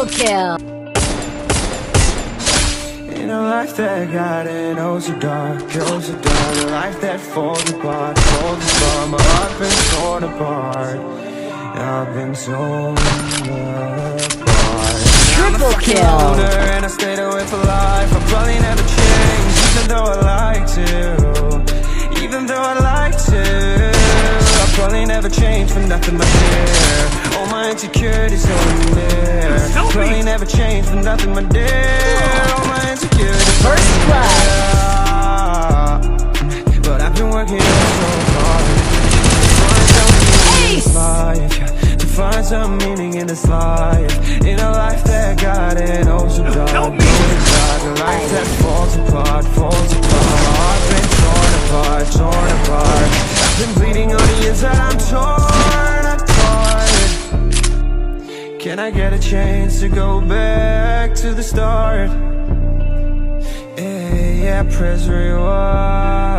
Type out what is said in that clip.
Triple kill. In a life that got it, oh so dark, oh so dark. A life that falls apart, my heart been torn apart. I've been torn apart. Triple kill. And I stayed away for life. I'll probably never change, even though I like to. Even though I like to. I'll probably never change for nothing but fear. All my insecurities over there. Probably never change for nothing but dear. All my insecurities First blood. but I've been working so hard to find some meaning in this life. In a life that got it, oh so dark, oh so dark. A life that falls apart, my heart been torn apart. I've been bleeding on the inside, I'm torn apart. Can I get a chance to go back to the start? Yeah, press rewind.